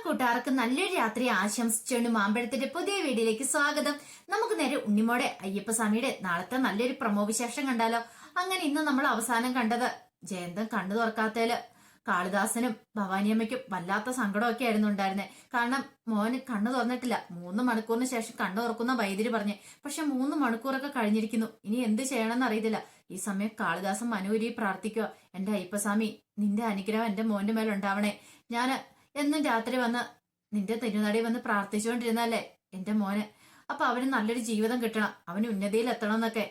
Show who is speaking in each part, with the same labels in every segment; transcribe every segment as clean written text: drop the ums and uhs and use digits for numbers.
Speaker 1: കൂട്ടുകാർക്ക് നല്ലൊരു രാത്രി ആശംസിച്ചുകൊണ്ട് മാമ്പഴത്തിന്റെ പുതിയ വീഡിയോയിലേക്ക് സ്വാഗതം. നമുക്ക് നേരെ ഉണ്ണിമോടെ അയ്യപ്പസ്വാമിയുടെ നാളത്തെ നല്ലൊരു പ്രമോ വിശേഷം കണ്ടാലോ. അങ്ങനെ ഇന്ന് നമ്മൾ അവസാനം കണ്ടത് ജയന്തൻ കണ്ണു തുറക്കാത്തതില് കാളിദാസനും ഭവാനിയമ്മയ്ക്കും വല്ലാത്ത സങ്കടമൊക്കെ ആയിരുന്നു ഉണ്ടായിരുന്നേ. കാരണം മോന് കണ്ണു തുറന്നിട്ടില്ല. 3 മണിക്കൂറിന് ശേഷം കണ്ണു തുറക്കുന്ന വൈദ്യുതി പറഞ്ഞേ. പക്ഷെ 3 മണിക്കൂറൊക്കെ കഴിഞ്ഞിരിക്കുന്നു. ഇനി എന്ത് ചെയ്യണമെന്ന് അറിയത്തില്ല. ഈ സമയം കാളിദാസൻ മനൂരി പ്രാർത്ഥിക്കുക, എന്റെ അയ്യപ്പസ്വാമി നിന്റെ അനുഗ്രഹം എന്റെ മോന്റെ മേലുണ്ടാവണേ. ഞാന് എന്നും രാത്രി വന്ന് നിന്റെ തിരുനടി വന്ന് പ്രാർത്ഥിച്ചുകൊണ്ടിരുന്നല്ലേ എന്റെ മോന്. അപ്പൊ അവന് നല്ലൊരു ജീവിതം കിട്ടണം, അവന് ഉന്നതിയിൽ എത്തണം എന്നൊക്കെ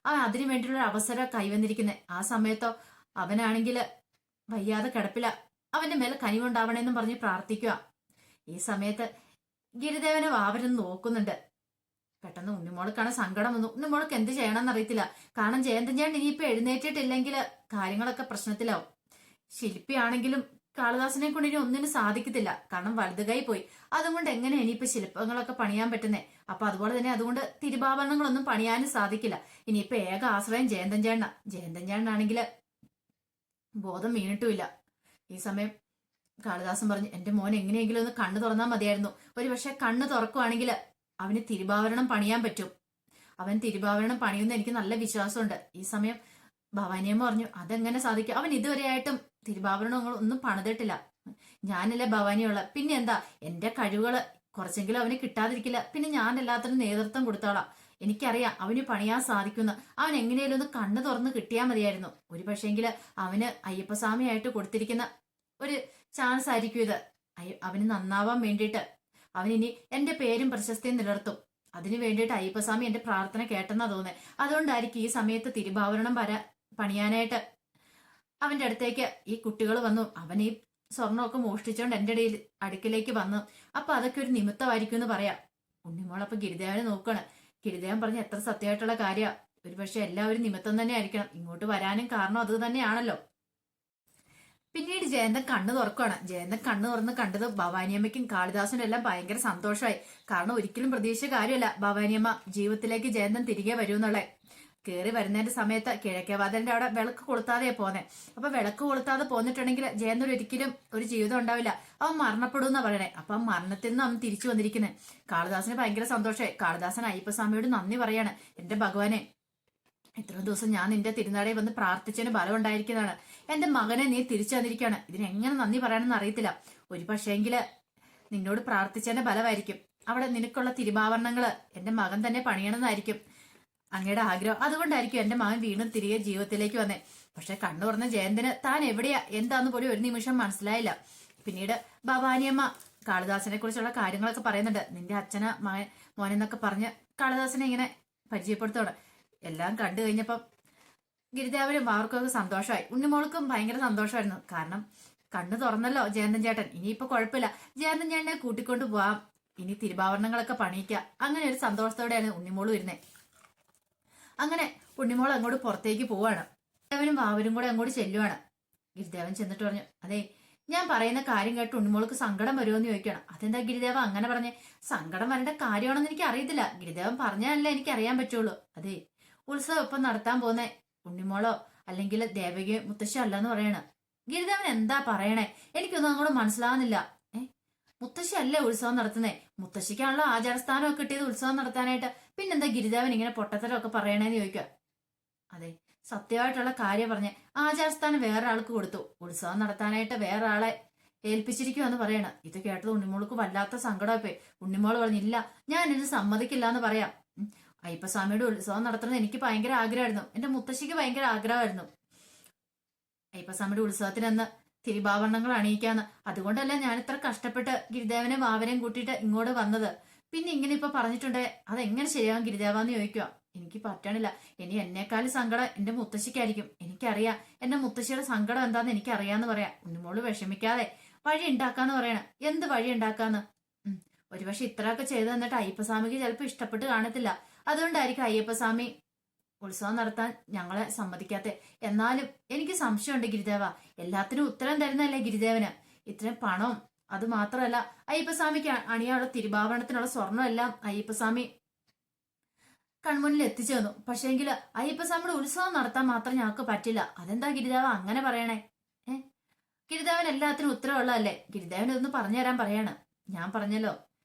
Speaker 1: അവൻ അതിനു വേണ്ടിയുള്ള ഒരു അവസരം കൈവന്നിരിക്കുന്നേ. ആ സമയത്തോ അവനാണെങ്കിൽ വയ്യാതെ കിടപ്പില്ല. അവന്റെ മേലെ കനിവുണ്ടാവണേന്നും പറഞ്ഞ് പ്രാർത്ഥിക്കുക. ഈ സമയത്ത് ഗിരിദേവനെ വാവരും നോക്കുന്നുണ്ട്. പെട്ടെന്ന് ഉണ്ണിമോൾക്കാണ് സങ്കടം വന്നു. ഉണ്ണിമോൾക്ക് എന്ത് ചെയ്യണമെന്ന് അറിയത്തില്ല. കാരണം ജയന്തൻ ചേട്ടൻ ഇനിയിപ്പോ എഴുന്നേറ്റിട്ടില്ലെങ്കിൽ കാര്യങ്ങളൊക്കെ പ്രശ്നത്തിലാവും. ശില്പിയാണെങ്കിലും കാളിദാസനെ കൊണ്ട് ഇനി ഒന്നിനും സാധിക്കത്തില്ല. കാരണം വലുത് കൈ പോയി. അതുകൊണ്ട് എങ്ങനെ ഇനിയിപ്പോ ശില്പങ്ങളൊക്കെ പണിയാൻ പറ്റുന്നേ. അപ്പൊ അതുപോലെ തന്നെ അതുകൊണ്ട് തിരുവാഭരണങ്ങളൊന്നും പണിയാനും സാധിക്കില്ല. ഇനിയിപ്പോ ഏക ആശ്രയം ജയന്തൻ ചേട്ടനാ. ജയന്തൻ ചേട്ടനാണെങ്കിൽ ബോധം വീണിട്ടുമില്ല. ഈ സമയം കാളിദാസൻ പറഞ്ഞു, എന്റെ മോൻ എങ്ങനെയെങ്കിലും ഒന്ന് കണ്ണു തുറന്നാൽ മതിയായിരുന്നു. ഒരു പക്ഷെ കണ്ണു തുറക്കുവാണെങ്കിൽ അവന് തിരുവാഭരണം പണിയാൻ പറ്റും. അവൻ തിരുവാഭരണം പണിയുന്ന എനിക്ക് നല്ല വിശ്വാസമുണ്ട്. ഈ സമയം ഭവാനിയമ്മ പറഞ്ഞു, അതെങ്ങനെ സാധിക്കും? അവൻ ഇതുവരെയായിട്ടും തിരുവാഭരണങ്ങൾ ഒന്നും പണിതിട്ടില്ല. ഞാനല്ലേ ഭവാനിയുള്ള. പിന്നെ എന്താ, എന്റെ കഴിവുകള് കുറച്ചെങ്കിലും അവന് കിട്ടാതിരിക്കില്ല. പിന്നെ ഞാൻ എല്ലാത്തിനും നേതൃത്വം കൊടുത്തോളാം. എനിക്കറിയാം അവന് പണിയാൻ സാധിക്കുന്ന. അവൻ എങ്ങനെയാലും ഒന്ന് കണ്ണു തുറന്ന് കിട്ടിയാൽ മതിയായിരുന്നു. ഒരു പക്ഷേങ്കില് അവന് അയ്യപ്പസ്വാമിയായിട്ട് കൊടുത്തിരിക്കുന്ന ഒരു ചാൻസ് ആയിരിക്കും ഇത്. അവന് നന്നാവാൻ വേണ്ടിയിട്ട് അവനിനി എന്റെ പേരും പ്രശസ്തിയും നിലനിർത്തും. അതിനു വേണ്ടിയിട്ട് അയ്യപ്പസ്വാമി എന്റെ പ്രാർത്ഥന കേട്ടെന്നാ തോന്നുന്നത്. അതുകൊണ്ടായിരിക്കും ഈ സമയത്ത് തിരുവാഭരണം പണിയാനായിട്ട് അവന്റെ അടുത്തേക്ക് ഈ കുട്ടികൾ വന്നു. അവൻ ഈ സ്വർണ്ണമൊക്കെ മോഷ്ടിച്ചോണ്ട് എന്റെ അടുക്കിലേക്ക് വന്നു. അപ്പൊ അതൊക്കെ ഒരു നിമിത്തമായിരിക്കും എന്ന് പറയാം. ഉണ്ണിമോളപ്പൊ ഗിരിദേവനെ നോക്കാണ്. ഗിരിദേവൻ പറഞ്ഞ എത്ര സത്യമായിട്ടുള്ള കാര്യ. ഒരുപക്ഷെ എല്ലാവരും നിമിത്തം തന്നെ ആയിരിക്കണം. ഇങ്ങോട്ട് വരാനും കാരണം അത് തന്നെയാണല്ലോ. പിന്നീട് ജയന്തൻ കണ്ണു തുറക്കുകയാണ്. ജയന്തൻ കണ്ണു തുറന്ന് കണ്ടത് ഭവാനിയമ്മയ്ക്കും കാളിദാസനും എല്ലാം ഭയങ്കര സന്തോഷമായി. കാരണം ഒരിക്കലും പ്രതീക്ഷിച്ച കാര്യമല്ല ഭവാനിയമ്മ ജീവിതത്തിലേക്ക് ജയന്തൻ തിരികെ വരൂന്നുള്ളത്. കയറി വരുന്നതിന്റെ സമയത്ത് കിഴക്കേവാതിലിന്റെ അവിടെ വിളക്ക് കൊളുത്താതെയാ പോന്നെ. അപ്പൊ വിളക്ക് കൊളുത്താതെ പോന്നിട്ടുണ്ടെങ്കിൽ ജയന്തൻ ഒരിക്കലും ഒരു ജീവിതം ഉണ്ടാവില്ല. അവൻ മരണപ്പെടുമെന്നാ പറയണേ. അപ്പൊ മരണത്തിൽ നിന്ന് അവൻ തിരിച്ചു വന്നിരിക്കുന്നത്. കാളിദാസന് ഭയങ്കര സന്തോഷമായി. കാളിദാസൻ അയ്യപ്പസ്വാമിയോട് നന്ദി പറയാണ്. എന്റെ ഭഗവാനെ, ഇത്രയും ദിവസം ഞാൻ നിന്റെ തിരുനാടയിൽ വന്ന് പ്രാർത്ഥിച്ചതിന് ബലം ഉണ്ടായിരിക്കുന്നതാണ്. എന്റെ മകനെ നീ തിരിച്ചു വന്നിരിക്കുകയാണ്. ഇതിനെങ്ങനെ നന്ദി പറയാനെന്ന് അറിയത്തില്ല. ഒരു പക്ഷേങ്കില് നിന്നോട് പ്രാർത്ഥിച്ചതിന്റെ ബലമായിരിക്കും അവിടെ നിനക്കുള്ള തിരുവാഭരണങ്ങള് എന്റെ മകൻ തന്നെ പണിയണമെന്നായിരിക്കും അങ്ങയുടെ ആഗ്രഹം. അതുകൊണ്ടായിരിക്കും എന്റെ മകൻ വീണ്ടും തിരികെ ജീവിതത്തിലേക്ക് വന്നേ. പക്ഷെ കണ്ണു പറഞ്ഞ ജയന്തന് താൻ എവിടെയാ എന്താന്ന് പോലും ഒരു നിമിഷം മനസ്സിലായില്ല. പിന്നീട് ഭവാനിയമ്മ കാളിദാസനെ കുറിച്ചുള്ള കാര്യങ്ങളൊക്കെ പറയുന്നുണ്ട്. നിന്റെ അച്ഛന മോനെന്നൊക്കെ പറഞ്ഞ് കാളിദാസനെ ഇങ്ങനെ പരിചയപ്പെടുത്തോണം. എല്ലാം കണ്ടു കഴിഞ്ഞപ്പം ഗിരിദേവനും അവർക്കൊക്കെ സന്തോഷമായി. ഉണ്ണിമോൾക്കും ഭയങ്കര സന്തോഷമായിരുന്നു. കാരണം കണ്ണു തുറന്നല്ലോ ജയന്തൻ ചേട്ടൻ. ഇനിയിപ്പോ കുഴപ്പമില്ല, ജയന്തൻ ചേട്ടനെ കൂട്ടിക്കൊണ്ടു പോവാം, ഇനി തിരുവാഭരണങ്ങളൊക്കെ പണിയിക്കാം. അങ്ങനെ ഒരു സന്തോഷത്തോടെയാണ് ഉണ്ണിമോള് വരുന്നത്. അങ്ങനെ ഉണ്ണിമോൾ അങ്ങോട്ട് പുറത്തേക്ക് പോവാണ്. ഗിരിദേവനും വാവരും കൂടെ അങ്ങോട്ട് ചെല്ലുവാണ്. ഗിരിദേവൻ ചെന്നിട്ട് പറഞ്ഞു, അതെ ഞാൻ പറയുന്ന കാര്യം കേട്ട് ഉണ്ണിമോൾക്ക് സങ്കടം വരുമോന്ന് ചോദിക്കണം. അതെന്താ ഗിരിദേവ അങ്ങനെ പറഞ്ഞ്? സങ്കടം വരേണ്ട കാര്യമാണെന്ന് എനിക്ക് അറിയത്തില്ല. ഗിരിദേവൻ പറഞ്ഞാലല്ലേ എനിക്ക് അറിയാൻ പറ്റുള്ളൂ. അതെ, ഉത്സവം ഇപ്പം നടത്താൻ പോകുന്ന ഉണ്ണിമോളോ അല്ലെങ്കിൽ ദേവകിയോ മുത്തശ്ശി അല്ലെന്ന് പറയണ. ഗിരിദേവൻ എന്താ പറയണേ? എനിക്കൊന്നും അങ്ങോട്ട് മനസ്സിലാവുന്നില്ല. മുത്തശ്ശി അല്ലേ ഉത്സവം നടത്തുന്നേ? മുത്തശ്ശിക്കാണല്ലോ ആചാരസ്ഥാനമൊക്കെ കിട്ടിയത് ഉത്സവം നടത്താനായിട്ട്. പിന്നെന്താ ഗിരിദേവൻ ഇങ്ങനെ പൊട്ടത്തരമൊക്കെ പറയണേന്ന് ചോദിക്കുക. അതെ, സത്യമായിട്ടുള്ള കാര്യം പറഞ്ഞ് ആചാരസ്ഥാനം വേറെ ആൾക്ക് കൊടുത്തു. ഉത്സവം നടത്താനായിട്ട് വേറെ ആളെ ഏൽപ്പിച്ചിരിക്കുമെന്ന് പറയണ. ഇത് കേട്ടത് ഉണ്ണിമോൾക്ക് വല്ലാത്ത സങ്കടമായി. ഉണ്ണിമോള് പറഞ്ഞില്ല, ഞാൻ ഇത് സമ്മതിക്കില്ല എന്ന് പറയാം. അയ്യപ്പസ്വാമിയുടെ ഉത്സവം നടത്തുന്നത് എനിക്ക് ഭയങ്കര ആഗ്രഹമായിരുന്നു. എന്റെ മുത്തശ്ശിക്ക് ഭയങ്കര ആഗ്രഹമായിരുന്നു അയ്യപ്പസ്വാമിയുടെ ഉത്സവത്തിനന്ന് തിരുവാഭരണങ്ങൾ അണിയിക്കാന്ന്. അതുകൊണ്ടല്ല ഞാൻ ഇത്ര കഷ്ടപ്പെട്ട് ഗിരിദേവനെ വാവനെയും കൂട്ടിയിട്ട് ഇങ്ങോട്ട് വന്നത്. പിന്നെ ഇങ്ങനെ ഇപ്പൊ പറഞ്ഞിട്ടുണ്ടേ, അതെങ്ങനെ ശരിയാവും ഗിരിദേവാന്ന് ചോദിക്കുക. എനിക്ക് പറ്റണില്ല. ഇനി എന്നെക്കാളും സങ്കടം എന്റെ മുത്തശ്ശിക്കായിരിക്കും. എനിക്കറിയാം എന്റെ മുത്തശ്ശിയുടെ സങ്കടം എന്താന്ന് എനിക്കറിയാന്ന് പറയാം. ഉണ്ണിമോള് വിഷമിക്കാതെ വഴി ഉണ്ടാക്കാന്ന് പറയണ. എന്ത് വഴി ഉണ്ടാക്കാന്ന്? ഒരുപക്ഷെ ഇത്രയൊക്കെ ചെയ്തു തന്നിട്ട് അയ്യപ്പസ്വാമിക്ക് ചിലപ്പോൾ ഇഷ്ടപ്പെട്ട് കാണത്തില്ല. അതുകൊണ്ടായിരിക്കും അയ്യപ്പസ്വാമി ഉത്സവം നടത്താൻ ഞങ്ങളെ സമ്മതിക്കാത്തെ. എന്നാലും എനിക്ക് സംശയമുണ്ട് ഗിരിദേവ. എല്ലാത്തിനും ഉത്തരം തരുന്നല്ലേ ഗിരിദേവന്. ഇത്രയും പണവും അത് മാത്രമല്ല അയ്യപ്പസ്വാമിക്ക് അണിയാനുള്ള തിരുവാഭരണത്തിനുള്ള സ്വർണ്ണം എല്ലാം അയ്യപ്പസ്വാമി കൺമുന്നിൽ എത്തിച്ചു തന്നു. പക്ഷേങ്കിൽ അയ്യപ്പസ്വാമിയുടെ ഉത്സവം നടത്താൻ മാത്രം ഞങ്ങൾക്ക് പറ്റില്ല. അതെന്താ ഗിരിദേവ അങ്ങനെ പറയണേ? ഗിരിദേവൻ എല്ലാത്തിനും ഉത്തരവുള്ളതല്ലേ? ഗിരിദേവൻ ഇതൊന്ന് പറഞ്ഞു തരാൻ പറയാണ്. ഞാൻ പറഞ്ഞല്ലോ,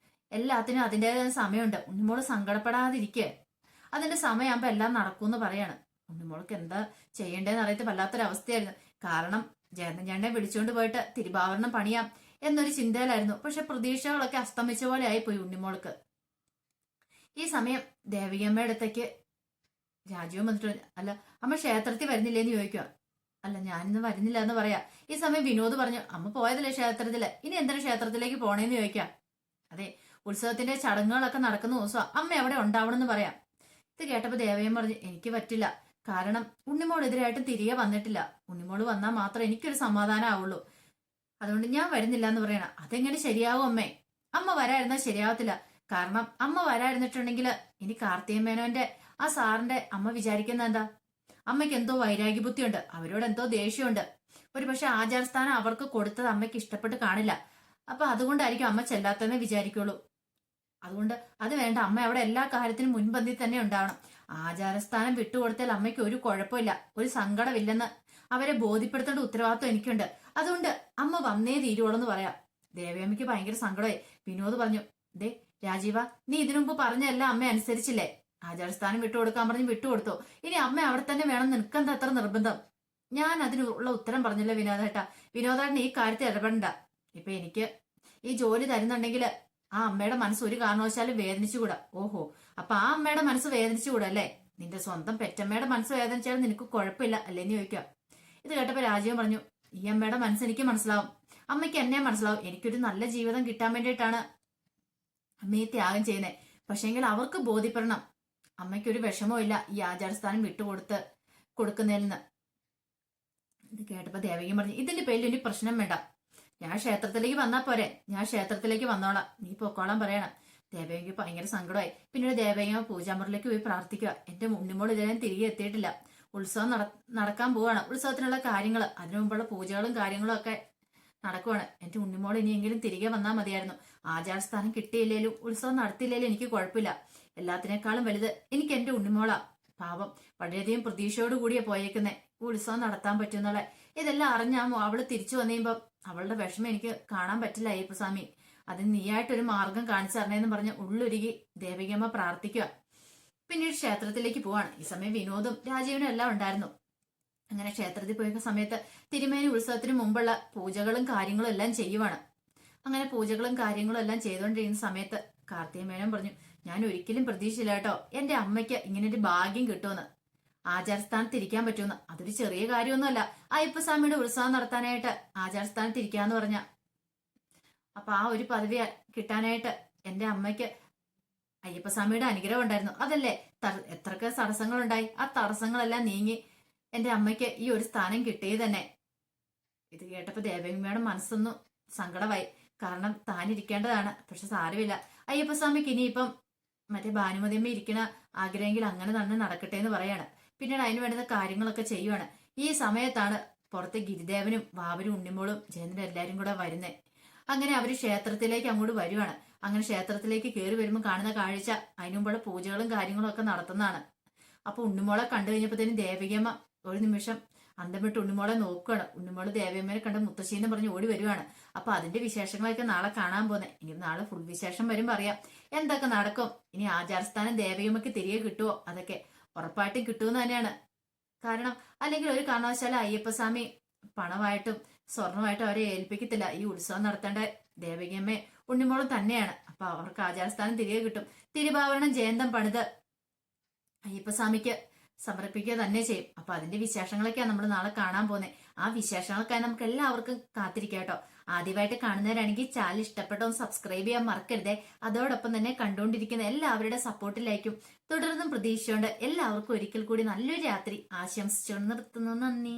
Speaker 1: എല്ലാത്തിനും അതിൻ്റെതായ സമയമുണ്ട്. ഉണ്ണിമോള് സങ്കടപ്പെടാതിരിക്കെ, അതിന്റെ സമയമാകുമ്പോ എല്ലാം നടക്കൂന്ന് പറയാണ്. ഉണ്ണിമോൾക്ക് എന്താ ചെയ്യേണ്ടതെന്ന് അറിയത്ത് വല്ലാത്തൊരവസ്ഥയായിരുന്നു. കാരണം ജയന്തൻ ചേട്ടനെ വിളിച്ചുകൊണ്ട് പോയിട്ട് തിരുവാഭരണം പണിയാം എന്നൊരു ചിന്തയിലായിരുന്നു. പക്ഷെ പ്രതീക്ഷകളൊക്കെ അസ്തമിച്ച പോലെ ആയിപ്പോയി ഉണ്ണിമോൾക്ക്. ഈ സമയം ദേവികമ്മയുടെ അടുത്തേക്ക് രാജീവ് വന്നിട്ട്, അല്ല അമ്മ ക്ഷേത്രത്തിൽ വരുന്നില്ലേന്ന് ചോദിക്കുക. അല്ല ഞാനിന്ന് വരുന്നില്ല എന്ന് പറയാ. ഈ സമയം വിനോദ് പറഞ്ഞു, അമ്മ പോയതല്ലേ ക്ഷേത്രത്തില്, ഇനി എന്തിനാ ക്ഷേത്രത്തിലേക്ക് പോണേന്ന് ചോദിക്കാം. അതെ, ഉത്സവത്തിന്റെ ചടങ്ങുകളൊക്കെ നടക്കുന്ന ദിവസം അമ്മ അവിടെ ഉണ്ടാവണമെന്ന് പറയാം. ഇത് കേട്ടപ്പോ ദേവയം പറഞ്ഞു, എനിക്ക് പറ്റില്ല. കാരണം ഉണ്ണിമോൾ എതിരായിട്ടും തിരികെ വന്നിട്ടില്ല. ഉണ്ണിമോള് വന്നാൽ മാത്രമേ എനിക്കൊരു സമാധാനം ആവുള്ളൂ. അതുകൊണ്ട് ഞാൻ വരുന്നില്ല എന്ന് പറയണം. അതെങ്ങനെ ശരിയാവും അമ്മേ? അമ്മ വരായിരുന്നാൽ ശരിയാവത്തില്ല. കാരണം അമ്മ വരായിരുന്നിട്ടുണ്ടെങ്കിൽ ഇനി കാർത്തിക മേനോന്റെ ആ സാറിന്റെ അമ്മ വിചാരിക്കുന്ന എന്താ? അമ്മയ്ക്ക് എന്തോ വൈരാഗ്യ ബുദ്ധിയുണ്ട്, അവരോട് എന്തോ ദേഷ്യമുണ്ട്. ഒരു പക്ഷെ ആചാരസ്ഥാനം അവർക്ക് കൊടുത്തത് അമ്മയ്ക്ക് ഇഷ്ടപ്പെട്ട് കാണില്ല. അപ്പൊ അതുകൊണ്ടായിരിക്കും അമ്മ ചെല്ലാത്തെന്ന് വിചാരിക്കുള്ളൂ. അതുകൊണ്ട് അത് വേണ്ട, അമ്മ അവിടെ എല്ലാ കാര്യത്തിനും മുൻപന്തി തന്നെ ഉണ്ടാവണം. ആചാരസ്ഥാനം വിട്ടുകൊടുത്താൽ അമ്മയ്ക്ക് ഒരു കുഴപ്പമില്ല, ഒരു സങ്കടമില്ലെന്ന് അവരെ ബോധ്യപ്പെടുത്തേണ്ട ഉത്തരവാദിത്വം എനിക്കുണ്ട്. അതുകൊണ്ട് അമ്മ വന്നേ തീരുവോളെന്ന് പറയാം. ദേവയമ്മയ്ക്ക് ഭയങ്കര സങ്കടമായി. വിനോദ് പറഞ്ഞു, ദേ രാജീവ, നീ ഇതിനു മുമ്പ് പറഞ്ഞല്ല അമ്മ അനുസരിച്ചില്ലേ? ആചാരസ്ഥാനം വിട്ടുകൊടുക്കാൻ പറഞ്ഞ് വിട്ടുകൊടുത്തോ. ഇനി അമ്മ അവിടെ തന്നെ വേണം, നിനക്കെന്താ അത്ര നിർബന്ധം? ഞാൻ അതിനുള്ള ഉത്തരം പറഞ്ഞല്ലോ വിനോദേട്ടാ. വിനോദേട്ടൻ ഈ കാര്യത്തിൽ ഇടപെടണ്ട. ഇപ്പൊ എനിക്ക് ഈ ജോലി തരുന്നുണ്ടെങ്കിൽ ആ അമ്മയുടെ മനസ്സ് ഒരു കാരണവശാലും വേദനിച്ചുകൂടാ. ഓഹോ, അപ്പൊ ആ അമ്മയുടെ മനസ്സ് വേദനിച്ചുകൂടാ അല്ലേ? നിന്റെ സ്വന്തം പെറ്റമ്മയുടെ മനസ്സ് വേദനിച്ചാലും നിനക്ക് കുഴപ്പമില്ല അല്ലേന്ന് ചോദിക്കാം. ഇത് കേട്ടപ്പോ രാജീവൻ പറഞ്ഞു, ഈ അമ്മയുടെ മനസ്സ് എനിക്ക് മനസ്സിലാവും, അമ്മയ്ക്ക് എന്നെ മനസ്സിലാവും. എനിക്കൊരു നല്ല ജീവിതം കിട്ടാൻ വേണ്ടിയിട്ടാണ് അമ്മയെ ത്യാഗം ചെയ്യുന്നത്. പക്ഷെങ്കിൽ അവർക്ക് ബോധ്യപ്പെടണം അമ്മയ്ക്കൊരു വിഷമവും ഇല്ല ഈ ആചാരസ്ഥാനം കൊടുക്കുന്നതിൽ നിന്ന്. ഇത് കേട്ടപ്പോ ദേവകി പറഞ്ഞു, ഇതിന്റെ പേരിൽ ഇനി പ്രശ്നം വേണ്ട. ഞാൻ ക്ഷേത്രത്തിലേക്ക് വന്നാ പോരെ, ഞാൻ ക്ഷേത്രത്തിലേക്ക് വന്നോളാം, നീ പൊക്കോളാൻ പറയണം. ദേവകിക്ക് ഭയങ്കര സങ്കടമായി. പിന്നീട് ദേവകി പൂജാമുറിലേക്ക് പോയി പ്രാർത്ഥിക്കുക. എന്റെ ഉണ്ണിമോൾ ഇതുവരെ തിരികെ എത്തിയിട്ടില്ല. ഉത്സവം നടക്കാൻ പോവാണ്. ഉത്സവത്തിനുള്ള കാര്യങ്ങൾ, അതിനു മുമ്പുള്ള പൂജകളും കാര്യങ്ങളും ഒക്കെ നടക്കുവാണ്. എന്റെ ഉണ്ണിമോൾ ഇനിയെങ്കിലും തിരികെ വന്നാൽ മതിയായിരുന്നു. ആചാരസ്ഥാനം കിട്ടിയില്ലേലും ഉത്സവം നടത്തിയില്ലേലും എനിക്ക് കുഴപ്പമില്ല. എല്ലാത്തിനേക്കാളും വലുത് എനിക്ക് എന്റെ ഉണ്ണിമോളാ. പാവം വളരെയധികം പ്രതീക്ഷയോട് കൂടിയാ പോയേക്കുന്നേ ഉത്സവം നടത്താൻ പറ്റുന്നുള്ള. ഇതെല്ലാം അറിഞ്ഞാമോ അവള് തിരിച്ചു വന്നുകഴിയുമ്പോ അവളുടെ വിഷമം എനിക്ക് കാണാൻ പറ്റില്ല അയ്യപ്പസ്വാമി. അതിന് നീയായിട്ടൊരു മാർഗം കാണിച്ചു തരണേന്ന് പറഞ്ഞ് ഉള്ളൊരുകി ദേവികമ്മ പ്രാർത്ഥിക്കുക. പിന്നീട് ക്ഷേത്രത്തിലേക്ക് പോവാണ്. ഈ സമയം വിനോദും രാജീവനും എല്ലാം ഉണ്ടായിരുന്നു. അങ്ങനെ ക്ഷേത്രത്തിൽ പോയ സമയത്ത് തിരുമേനി ഉത്സവത്തിന് മുമ്പുള്ള പൂജകളും കാര്യങ്ങളും എല്ലാം ചെയ്യുവാണ്. അങ്ങനെ പൂജകളും കാര്യങ്ങളും എല്ലാം ചെയ്തുകൊണ്ടിരിക്കുന്ന സമയത്ത് കാർത്തിക മേനോൻ പറഞ്ഞു, ഞാൻ ഒരിക്കലും പ്രതീക്ഷിച്ചില്ല കേട്ടോ എന്റെ അമ്മയ്ക്ക് ഇങ്ങനെ ഒരു ഭാഗ്യം കിട്ടുമെന്ന്, ആചാരസ്ഥാനത്ത് ഇരിക്കാൻ പറ്റുമെന്ന്. അതൊരു ചെറിയ കാര്യമൊന്നുമല്ല. അയ്യപ്പസ്വാമിയുടെ ഉത്സവം നടത്താനായിട്ട് ആചാരസ്ഥാനത്ത് ഇരിക്കാന്ന് പറഞ്ഞ, അപ്പൊ ആ ഒരു പദവി കിട്ടാനായിട്ട് എന്റെ അമ്മയ്ക്ക് അയ്യപ്പസ്വാമിയുടെ അനുഗ്രഹം ഉണ്ടായിരുന്നു. അതല്ലേ എത്രയൊക്കെ തടസ്സങ്ങളുണ്ടായി, ആ തടസ്സങ്ങളെല്ലാം നീങ്ങി എന്റെ അമ്മയ്ക്ക് ഈ ഒരു സ്ഥാനം കിട്ടിയത് തന്നെ. ഇത് കേട്ടപ്പോ ദേവകിയമ്മയുടെ മനസ്സൊന്നും സങ്കടമായി. കാരണം താനിരിക്കേണ്ടതാണ്, പക്ഷെ സാരമില്ല, അയ്യപ്പസ്വാമിക്ക് ഇനിയിപ്പം മറ്റേ ഭാനുമതിയമ്മ ഇരിക്കണ ആഗ്രഹമെങ്കിൽ അങ്ങനെ തന്നെ നടക്കട്ടെ എന്ന് പറയാണ്. പിന്നീട് അതിന് വേണ്ടുന്ന കാര്യങ്ങളൊക്കെ ചെയ്യുവാണ്. ഈ സമയത്താണ് പുറത്ത് ഗിരിദേവനും വാവരും ഉണ്ണിമോളും ജയന്തനും എല്ലാരും കൂടെ വരുന്നേ. അങ്ങനെ അവര് ക്ഷേത്രത്തിലേക്ക് അങ്ങോട്ട് വരുവാണ്. അങ്ങനെ ക്ഷേത്രത്തിലേക്ക് കയറി വരുമ്പോൾ കാണുന്ന കാഴ്ച അതിനു മുമ്പുള്ള പൂജകളും കാര്യങ്ങളും ഒക്കെ നടത്തുന്നതാണ്. അപ്പൊ ഉണ്ണിമോളെ കണ്ടു കഴിഞ്ഞപ്പോഴത്തേനും ദേവികമ്മ ഒരു നിമിഷം അന്തം വിട്ട് ഉണ്ണിമോളെ നോക്കുകയാണ്. ഉണ്ണിമോള് ദേവിയമ്മനെ കണ്ട് മുത്തശ്ശീന്ന് പറഞ്ഞ് ഓടി വരുവാണ്. അപ്പൊ അതിന്റെ വിശേഷങ്ങളൊക്കെ നാളെ കാണാൻ പോന്നെ. ഇനി നാളെ ഫുൾ വിശേഷം വരുമ്പോ അറിയാം എന്തൊക്കെ നടക്കും. ഇനി ആചാരസ്ഥാനം ദേവിയമ്മക്ക് തിരികെ കിട്ടുമോ? അതൊക്കെ ഉറപ്പായിട്ടും കിട്ടുമെന്ന് തന്നെയാണ്. കാരണം അല്ലെങ്കിൽ ഒരു കാരണവശാലും അയ്യപ്പസ്വാമി പണമായിട്ടും സ്വർണമായിട്ടും അവരെ ഏൽപ്പിക്കത്തില്ല. ഈ ഉത്സവം നടത്തേണ്ട ദേവികമ്മേ ഉണ്ണിമോളും തന്നെയാണ്. അപ്പൊ അവർക്ക് ആചാരസ്ഥാനം തിരികെ കിട്ടും. തിരുവാഭരണം ജയന്തം പണിത് അയ്യപ്പസ്വാമിക്ക് സമർപ്പിക്കുക തന്നെ ചെയ്യും. അപ്പൊ അതിന്റെ വിശേഷങ്ങളൊക്കെയാണ് നമ്മൾ നാളെ കാണാൻ പോകുന്നത്. ആ വിശേഷങ്ങൾക്കായി നമുക്ക് എല്ലാവർക്കും കാത്തിരിക്കാം കേട്ടോ. ആദ്യമായിട്ട് കാണുന്നവരാണെങ്കിൽ ചാനൽ ഇഷ്ടപ്പെട്ടോ സബ്സ്ക്രൈബ് ചെയ്യാൻ മറക്കരുതേ. അതോടൊപ്പം തന്നെ കണ്ടുകൊണ്ടിരിക്കുന്ന എല്ലാവരുടെ സപ്പോർട്ടിലേക്കും തുടർന്നും പ്രതീക്ഷിച്ചുകൊണ്ട് എല്ലാവർക്കും ഒരിക്കൽ കൂടി നല്ലൊരു രാത്രി ആശംസിച്ചുകൊണ്ട് നിർത്തുന്നു. നന്ദി.